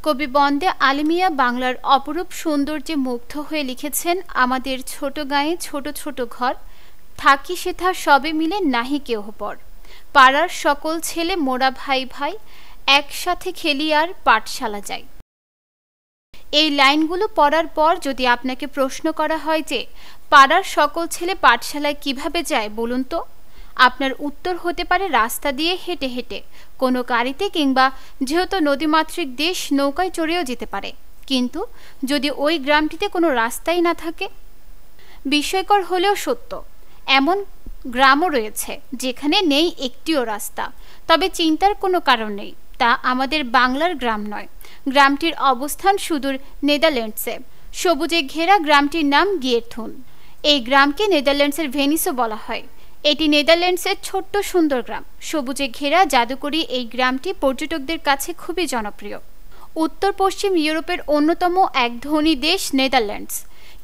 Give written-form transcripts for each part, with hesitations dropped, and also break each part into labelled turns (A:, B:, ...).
A: কবি বন্দে আলী মিয়া বাংলার অপরূপ সৌন্দর্যে মুগ্ধ হয়ে লিখেছেন, আমাদের ছোট গাঁয়ে ছোট ছোট ঘর, থাকি সেথা সবে মিলে নাহি কেহ পর। পাড়ার সকল ছেলে মোরা ভাই ভাই, একসাথে খেলি আর পাঠশালা যাই। এই লাইনগুলো পড়ার পর যদি আপনাকে প্রশ্ন করা হয় যে পাড়ার সকল ছেলে পাঠশালায় কিভাবে যায় বলুন তো, আপনার উত্তর হতে পারে রাস্তা দিয়ে হেঁটে হেঁটে, কোনো গাড়িতে, কিংবা যেহেতু নদীমাতৃক দেশ নৌকায় চড়েও যেতে পারে। কিন্তু যদি ওই গ্রামটিতে কোনো রাস্তাই না থাকে? বিস্ময়কর হলেও সত্য, এমন গ্রামও রয়েছে যেখানে নেই একটিও রাস্তা। তবে চিন্তার কোনো কারণ নেই, তা আমাদের বাংলার গ্রাম নয়। গ্রামটির অবস্থান সুদূর নেদারল্যান্ডসে। সবুজে ঘেরা গ্রামটির নাম গিয়েরথুন। এই গ্রামকে নেদারল্যান্ডসের ভেনিসও বলা হয়। এটি নেদারল্যান্ডসের ছোট্ট সুন্দর গ্রাম। সবুজে ঘেরা জাদুকরী এই গ্রামটি পর্যটকদের কাছে খুবই জনপ্রিয়। উত্তর পশ্চিম ইউরোপের অন্যতম এক ধনী দেশ নেদারল্যান্ডস।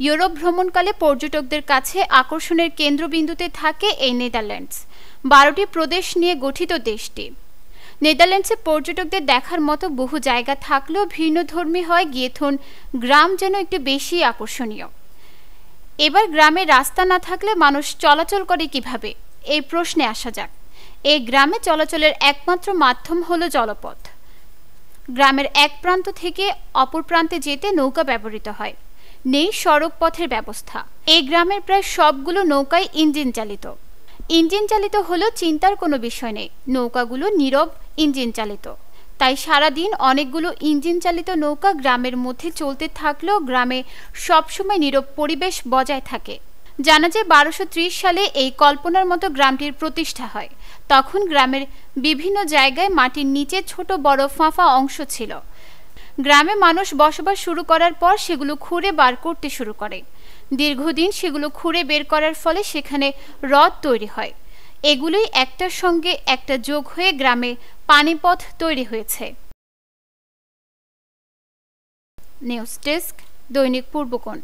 A: ইউরোপ ভ্রমণকালে পর্যটকদের কাছে আকর্ষণের কেন্দ্রবিন্দুতে থাকে এই নেদারল্যান্ডস। 12টি প্রদেশ নিয়ে গঠিত দেশটি। নেদারল্যান্ডসে পর্যটকদের দেখার মতো বহু জায়গা থাকলেও ভিন্নধর্মী হয় গিয়েরথুন গ্রাম যেন একটু বেশি আকর্ষণীয়। এবার গ্রামে রাস্তা না থাকলে মানুষ চলাচল করে কিভাবে, এই প্রশ্নে আসা যাক। এই গ্রামে চলাচলের একমাত্র মাধ্যম হলো জলপথ। গ্রামের এক প্রান্ত থেকে অপর প্রান্তে যেতে নৌকা ব্যবহৃত হয়। নেই সড়ক পথের ব্যবস্থা। এই গ্রামের প্রায় সবগুলো নৌকায় ইঞ্জিন চালিত। ইঞ্জিন চালিত হলেও চিন্তার কোনো বিষয় নেই, নৌকাগুলো নীরব ইঞ্জিন চালিত। তাই সারাদিন অনেকগুলো ইঞ্জিন চালিত নৌকা গ্রামের মধ্যে চলতে থাকলেও গ্রামে সবসময় নীরব পরিবেশ বজায় থাকে। জানা যায় 1230 সালে এই কল্পনার মতো গ্রামটির প্রতিষ্ঠা হয়। তখন গ্রামের বিভিন্ন জায়গায় মাটির নিচে ছোট বড় ফাঁপা অংশ ছিল। গ্রামে মানুষ বসবাস শুরু করার পর সেগুলো খুঁড়ে বার করতে শুরু করে। দীর্ঘদিন সেগুলো খুঁড়ে বের করার ফলে সেখানে হ্রদ তৈরি হয়। এগুলোই একটার সঙ্গে একটা যোগ হয়ে গ্রামে পানিপথ তৈরি হয়েছে। নিউজ ডেস্ক, দৈনিক পূর্বকোণ।